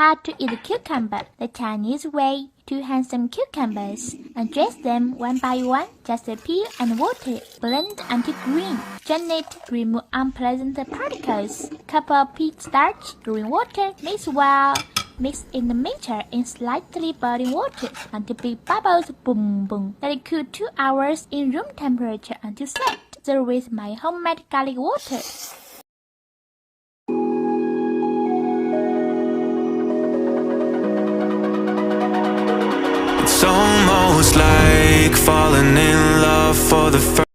How to eat a cucumber the Chinese way. 2 handsome cucumbers. Address them one by one. Just peel and water. Blend until green. Strain it. Remove unpleasant particles. Couple of pea starch. Green water. Mix well. Mix in the mixture in slightly boiling water until big bubbles boom boom. Let it cool 2 hours in room temperature until set. Serve with my homemade garlic water. It's almost like falling in love for the first